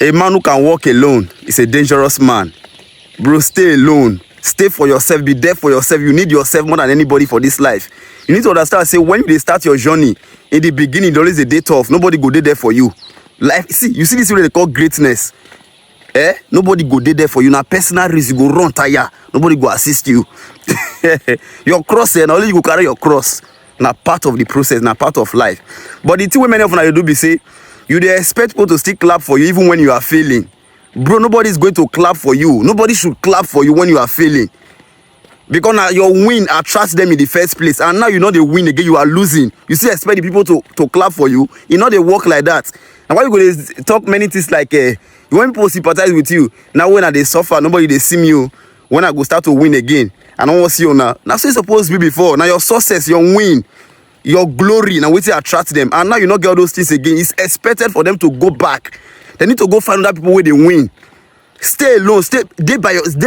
A man who can walk alone is a dangerous man. Bro, stay alone. Stay for yourself. Be there for yourself. You need yourself more than anybody for this life. You need to understand, say, when you start your journey, in the beginning, there is a day tough. Nobody go there for you. Life, see, you see this way they call greatness. Nobody go there for you. Now, personal risk, you go run tire. Nobody go assist you. Your cross, and only you go carry your cross. Now, part of the process, now part of life. But the thing we many of you do be say, you dey expect people to still clap for you even when you are failing. Bro, nobody is going to clap for you. Nobody should clap for you when you are failing. Because now your win attracts them in the first place. And now you know they win again, you are losing. You still expect the people to clap for you. You know they work like that. And why you go to talk many things like, when people sympathize with you, now when they suffer, nobody they see you. When I go start to win again, I don't want to see you now. That's what it's supposed to be before. Now your success, your win, your glory, now wait to attract them. And now you not get all those things again. It's expected for them to go back. They need to go find other people where they win. Stay alone. Stay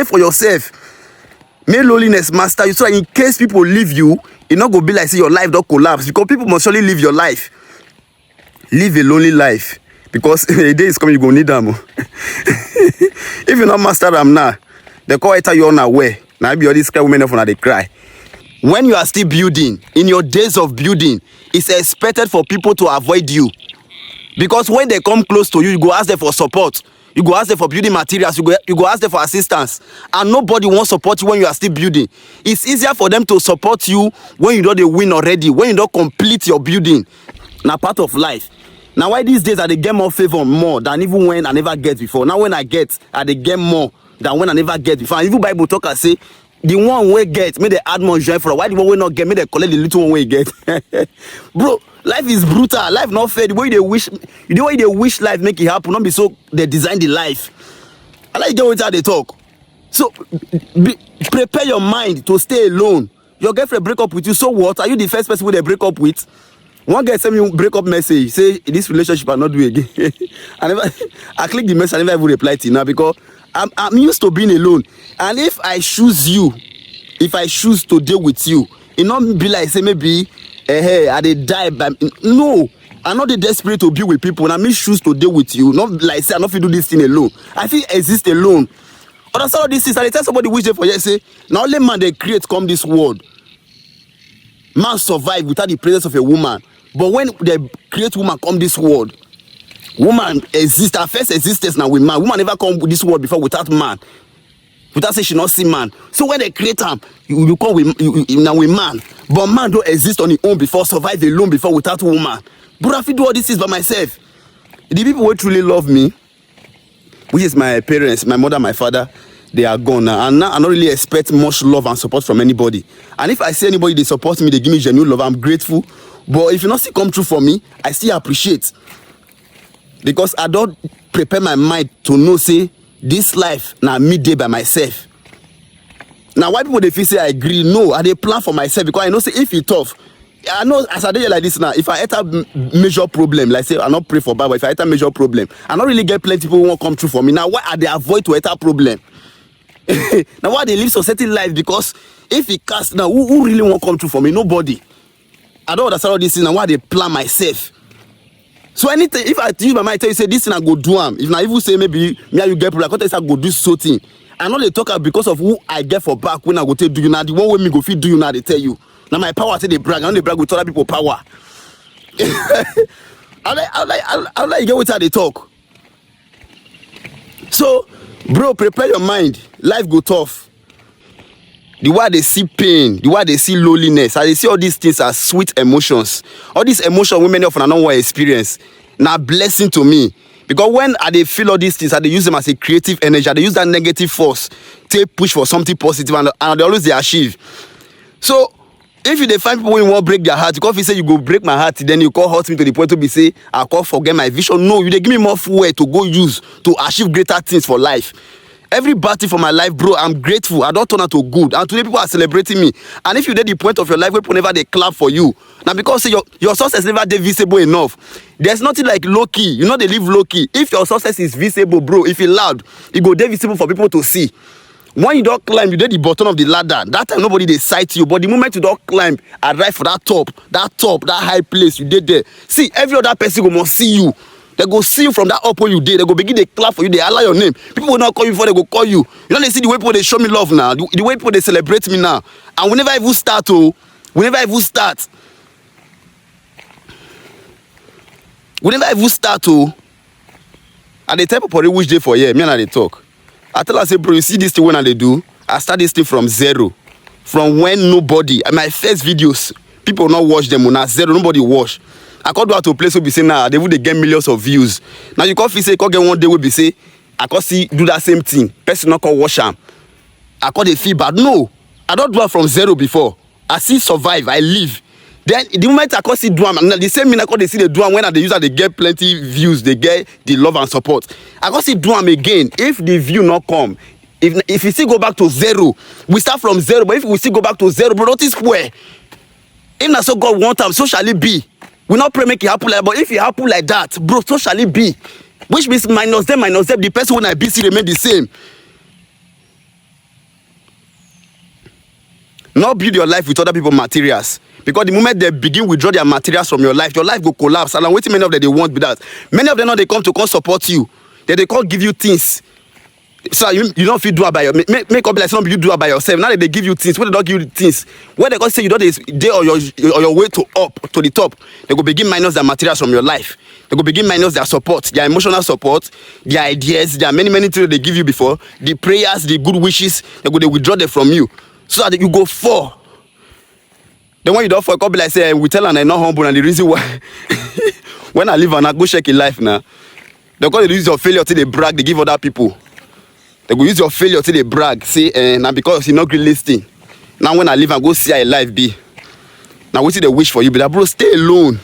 for yourself. Make loneliness master you, so in case people leave you, it not go be like say your life don't collapse, because people must surely live your life. Live a lonely life, because a day is coming you go need them. If you not master them now, they call it you unaware. Now be all these cry women of they cry. When you are still building, in your days of building, it's expected for people to avoid you. Because when they come close to you, you go ask them for support. You go ask them for building materials. You go ask them for assistance. And nobody wants support you when you are still building. It's easier for them to support you when you don't win already, when you don't complete your building. Now, part of life. Now, why these days I they get more favor more than even when I never get before. Now, when I get, I they get more than when I never get before. And even Bible talk and say, the one way get, may they add more joy for. Why the one way not get, may they collect the little one way get. Bro, life is brutal. Life not fair. The way they wish life make it happen. Not be so they design the life. I like get how they talk. So prepare your mind to stay alone. Your girlfriend break up with you. So what? Are you the first person who they break up with? One guy send me break up message. Say this relationship I not do again. I click the message. I never even reply to you now because I'm used to being alone. And if I choose to deal with you, it not be like say maybe hey, I did die by no. I'm not desperate to be with people. And I may choose to deal with you. Not like say I not feel do this thing alone. I feel exist alone. Understand all this is. I tell somebody which day for you say now only man they create come this world. Man survive without the presence of a woman. But when they create woman come this world, woman exist. Her first existence now with man. Woman never come this world before without man. Without say she not see man. So when they create him, you come with now with man. But man don't exist on his own before, survive alone before without woman. But I feel do all this is by myself. The people who truly love me, which is my parents, my mother, my father, they are gone now. And now I don't really expect much love and support from anybody. And if I see anybody they support me, they give me genuine love, I'm grateful. But if you not see come true for me, I still appreciate. Because I don't prepare my mind to know, say, this life now midday by myself. Now why people they feel say I agree? No, I they plan for myself because I know say if it's tough. I know as I do like this now, if I enter major problem, like say I not pray for Bible, if I enter major problem, I not really get plenty people who won't come true for me. Now why are they avoid to enter problem? Now why they live society life? Because if it cast now, who really won't come true for me? Nobody. I don't understand all this thing and why they plan myself. So anything, if I use my mind, tell you say this thing I go do if now even say maybe me and you get problem, I can't say I go do so thing. I know they talk because of who I get for back when I go tell do you now. The one way me go feed do you now they tell you. Now my power say they brag. I know they brag with other people power. I like get what they talk. So, bro, prepare your mind. Life go tough. The way they see pain, the way they see loneliness, and they see all these things as sweet emotions. All these emotions women of an unknown experience. Now blessing to me. Because when they feel all these things, they use them as a creative energy, they use that negative force to push for something positive, and they always they achieve. So if they find people who want to break their heart, because if you say you go break my heart, then you call hurt me to the point to be say, I call forget my vision. No, they give me more fuel to go use to achieve greater things for life. Every battle for my life, bro, I'm grateful. I don't turn out to good. And today people are celebrating me. And if you did the point of your life where people never they clap for you. Now because say your success never they visible enough. There's nothing like low key. You know they live low key. If your success is visible, bro, if it's loud, it go there visible for people to see. When you don't climb, you did the bottom of the ladder. That time nobody they sight you. But the moment you don't climb, arrive for that high place, you did there. See, every other person go must see you. They go see you from that up where you did. They go begin to clap for you. They allow your name. People will not call you before they go call you. You know, they see the way people they show me love now. The way people they celebrate me now. And we never even start, oh. We never even start. We never even start, oh. And the type of party which day for here, me and I they talk. I tell her, say, bro, you see this thing when they do? I start this thing from zero. From when nobody, and my first videos, people not watch them, when zero, nobody watch. I can't go out to a place where be say, nah, they would get millions of views. Now you can't feel say, can't get one day where be say, I can't see do that same thing. Person not can watch them. I can't feel bad. No, I don't do it from zero before. I see survive, I live. Then the moment I can't see do them, the same minute I can't see the do them when they use that they get plenty views, they get the love and support. I can't see do them again. If the view not come, if we still go back to zero, we start from zero. But if we still go back to zero, bro, notice where. If not so God want them, so shall it be. We not pray make it happen like, but if it happen like that, bro, so shall it be. Which means minus them, the person when I be still remain the same. Not build your life with other people's materials. Because the moment they begin withdraw their materials from your life will collapse. And I'm waiting many of them they want with that. Many of them now they come to come support you. They can't give you things. So you don't feel do it by your make up like some you do it by yourself. Now that they give you things, when they don't give you things, when they go say you don't they on your way to up to the top, they go begin minus their materials from your life. They go begin minus their support, their emotional support, their ideas, there are many things they give you before, the prayers, the good wishes, they withdraw them from you. So that you go fall. Then when you don't fall, it could be like say we tell and I not humble and the reason why when I live and I go check in life now, they go use your failure till they brag, they give other people. They go use your failure till they brag. Say, now because you're not really listening. Now when I live and go see how life be. Now we see the wish for you, but that bro, stay alone.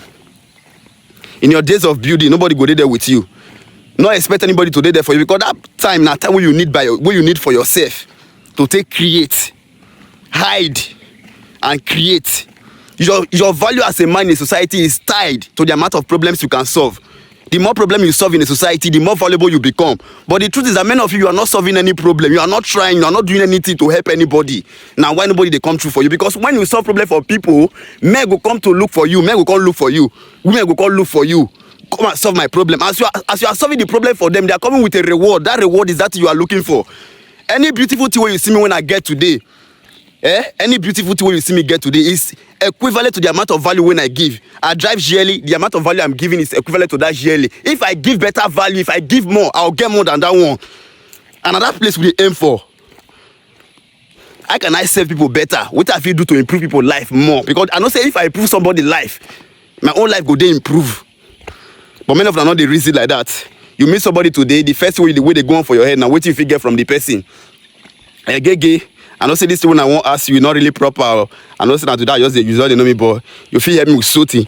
In your days of beauty, nobody go there with you. Not expect anybody to be there for you because that time, now time where you need for yourself to take create, hide, and create. Your value as a man in society is tied to the amount of problems you can solve. The more problem you solve in a society, the more valuable you become. But the truth is that many of you are not solving any problem. You are not trying. You are not doing anything to help anybody. Now, why nobody they come through for you? Because when you solve problem for people, men will come to look for you. Men will come look for you. Women will come look for you. Come and solve my problem. As you are solving the problem for them, they are coming with a reward. That reward is that you are looking for. Any beautiful thing where you see me when I get today, any beautiful thing you see me get today is equivalent to the amount of value when I give. I drive yearly, the amount of value I'm giving is equivalent to that yearly. If I give better value, if I give more, I'll get more than that one. Another place we aim for. How can I serve people better? What have you do to improve people's life more? Because I know say if I improve somebody's life, my own life go they improve. But many of them are not the reason like that. You meet somebody today, the first way the way they go on for your head, now what if you get from the person? Geh Geh. I know say this thing when I won't ask you, not really proper. I know say that today just you don't know me, but you feel help me with something.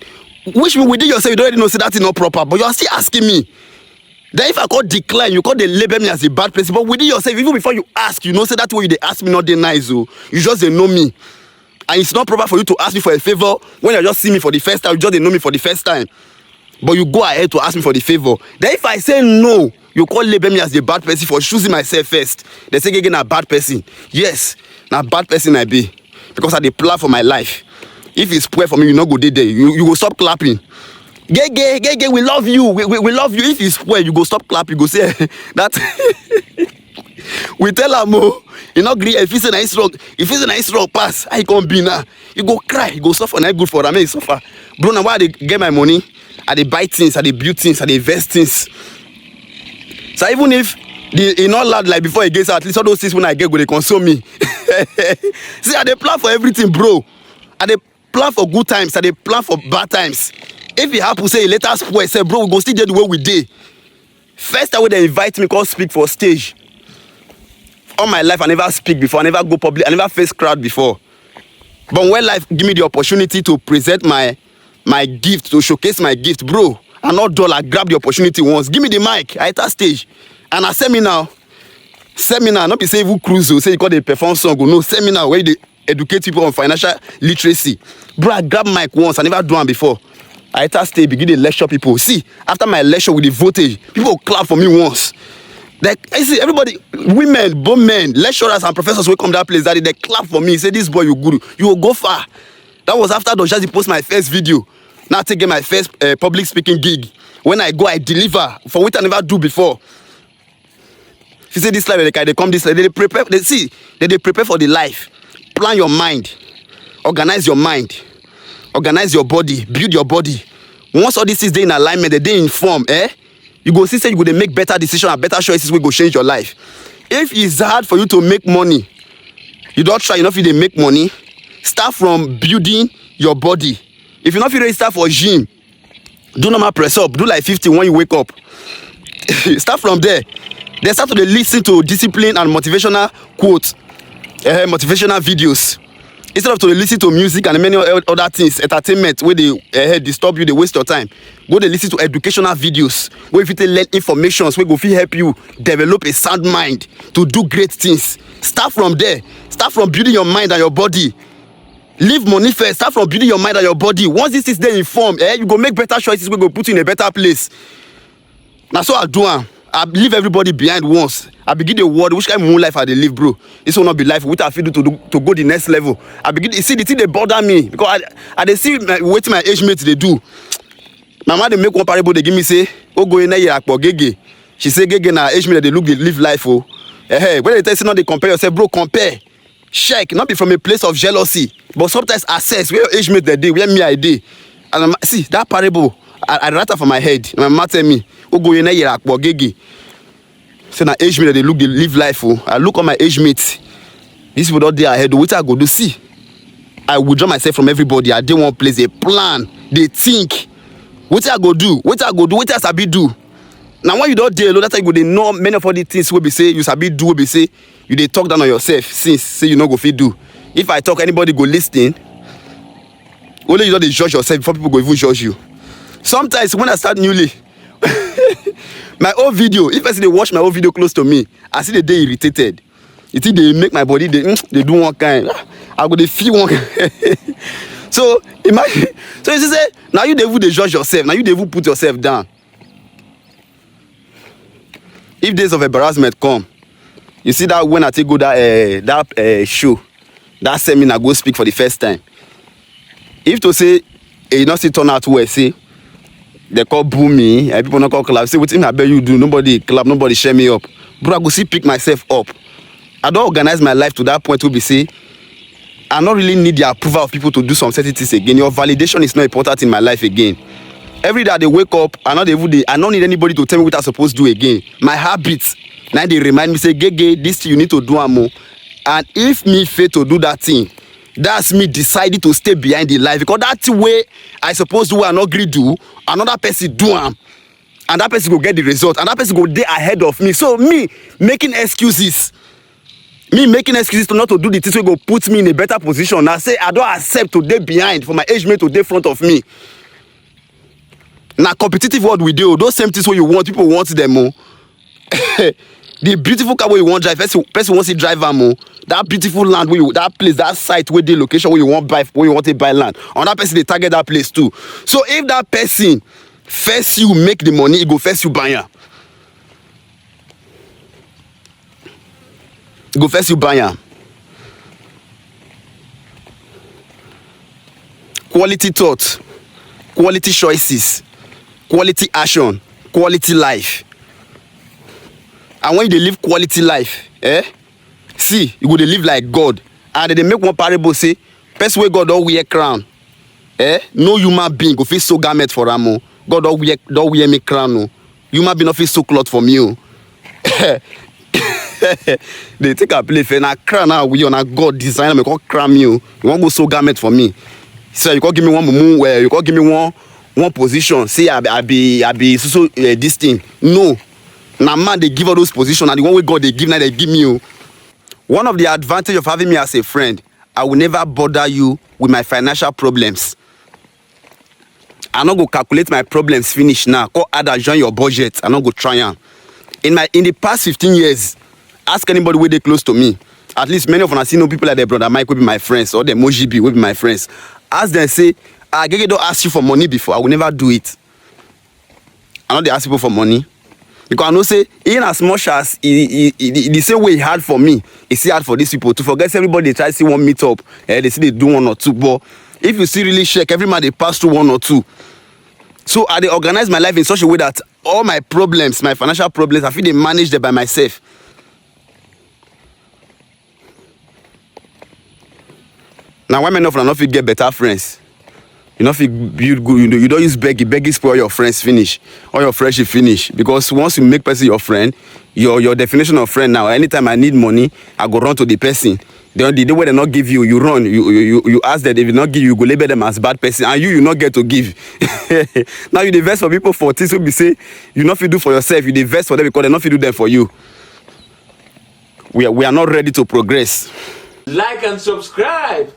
Which mean within yourself you don't already know say that is not proper, but you are still asking me. Then if I call decline, you call they label me as a bad person. But within yourself, even before you ask, you know say that way they ask me not they nice. Oh. You just they know me. And it's not proper for you to ask me for a favor when you just see me for the first time, you just they know me for the first time. But you go ahead to ask me for the favor. Then if I say no, you call label me as the bad person for choosing myself first. They say again a bad person. Yes, now bad person I be. Because I dey plan for my life. If it's poor for me, you not go there. You go stop clapping. Geh Geh, we love you. We love you. If it's poor, you go stop clapping. You go say that. We tell her more. You not agree. If it's a nice rock pass, I can't be now. You go cry. You go suffer. Not good for them. You suffer. Bro, now why I get my money? I dey buy things, I dey build things, I dey invest things. So even if it's not loud like before it gets out, at least all those things when I get go, they console me. See, I dey plan for everything, bro. I dey plan for good times, I dey plan for bad times. If it happens, say let us spoil, say bro, we go still do the way we did. First time when they invite me, come speak for stage. All my life I never speak before, I never go public, I never face crowd before. But when life give me the opportunity to present my gift, to showcase my gift, bro, I'm not dull. I grab the opportunity once. Give me the mic at that stage. And I seminar, not be say even cruise, say you call the perform song, no, seminar where they educate people on financial literacy. Bro, I grab mic once, I never do one before. I that stage begin to lecture people. See, after my lecture with the voltage, people clap for me once. Like, I see everybody, women, both men, lecturers and professors will come to that place, that they clap for me, say this boy, you good, you will go far. That was after Dojazi post my first video. Now I take my first public speaking gig. When I go, I deliver for what I never do before. If you say this life, they come this life, they prepare. They prepare for the life. Plan your mind, organize your mind, organize your body, build your body. Once all this is in alignment, they inform, you go see say you go to make better decisions and better choices. We go change your life. If it's hard for you to make money, you don't try enough. You dey make money. Start from building your body. If you're not ready to start for gym, do normal press up. Do like 50 when you wake up. Start from there. Then start to listen to discipline and motivational quotes, motivational videos. Instead of to listen to music and many other things, entertainment where they disturb you, they waste your time. Go to listen to educational videos where if you learn information, where go help you develop a sound mind to do great things. Start from there. Start from building your mind and your body. Leave money first. Start from building your mind and your body. Once this is there informed, you go make better choices. We go put you in a better place. That's what I do. I leave everybody behind once. I begin the world. Which kind of moon life I they live, bro? This will not be life. What I feel to go the next level. I begin. You see the thing they bother me because I they see what my age mates they do. My mother they make one parable. They give me say, "Oh go in there for Geh Geh." She say, "Geh Geh na age mate they look they live life oh." When they tell you now they compare yourself, bro. Compare. Check. Not be from a place of jealousy, but sometimes assess where your age mate they did, where me I did. And see that parable. I write it for my head. My mom tell me, "Oh go in there for Geh Geh." So now age mate they look they live life oh. I look on my age mates. These people not there ahead. What I go do see? I withdraw myself from everybody. I didn't want place a plan. They think. What I go do? What I go do? What I sabi do? Now when you don't deal, that's how you go. They know many of all the things we be say you sabi do. We be say you they talk down on yourself since say you know go fit do. If I talk, anybody go listen. Only you don't judge yourself before people go even judge you. Sometimes when I start newly. My old video, if I see they watch my old video close to me, I see the day irritated. You think they make my body, they do one kind. I go they feel one kind. So imagine, so you say, now you devil they judge yourself, now you devil put yourself down. If days of embarrassment come, you see that when I take go that show, that seminar go speak for the first time. If to say, you not see turn out well, say, they call boo me, and people not call clap. Say, what thing I bet you do? Nobody clap, nobody share me up. Bro, I go see pick myself up. I don't organize my life to that point to be say, I don't really need the approval of people to do some certain things again. Your validation is not important in my life again. Every day they wake up, I don't need anybody to tell me what I'm supposed to do again. My habits, now they remind me, say, Geh Geh, this thing you need to do more. And if me fail to do that thing, that's me deciding to stay behind the life. Because that's the way I suppose do and not agree do, another person do and that person go get the result, and that person go there ahead of me. So me making excuses to not to do the things will go put me in a better position. I say I don't accept to day behind for my age mate to day front of me. Now competitive world we do, those same things what you want, people want them more. The beautiful car where you want drive, person wants to drive more. That beautiful land where you, that place, that site where the location where you want buy, where you want to buy land. On that person they target that place too. So if that person first you make the money, it go first you buy ya. It go first you buy ya. Quality thought, quality choices, quality action, quality life. And when you live quality life, see, you go to live like God. And they make one parable say, person where God don't wear crown. No human being go feel so garment for am. God don't wear me crown. No. Human being don't feel so cloth for me. They take a play for na crown now we on a God design me call crown you. You want go so garment for me. So you can't give me one moon where you can't give me one position. Say I be so this thing. No. Now man they give all those positions and the one way God they give now they give me. One of the advantage of having me as a friend, I will never bother you with my financial problems. I'm not go calculate my problems finish now. Go add and join your budget. I'm not go try am. In the past 15 years, ask anybody where they close to me. At least many of them I see no people like their brother Mike will be my friends or the Mojibi will be my friends. Ask them say, Geh Geh don't ask you for money before. I will never do it. I know they ask people for money. Because I know say, in as much as the same way it hard for me, it's hard for these people. To forget everybody they try to see one meet up, they see they do one or two. But if you see really check, every man they pass through one or two. So I dey organize my life in such a way that all my problems, my financial problems, I fit dey manage them by myself. Now why many of una no fit get better friends? You no fit build good, you don't use begging spoil your friends finish, or your friendship finish. Because once you make person your friend, your definition of friend now, anytime I need money, I go run to the person. The day where they not give you, you run, you ask them, if they not give you, you go label them as bad person, and you not get to give. Now you dey vex for people for things wey be say you not fit do for yourself, you dey vex for them because they not fit do them for you. We are not ready to progress. Like and subscribe.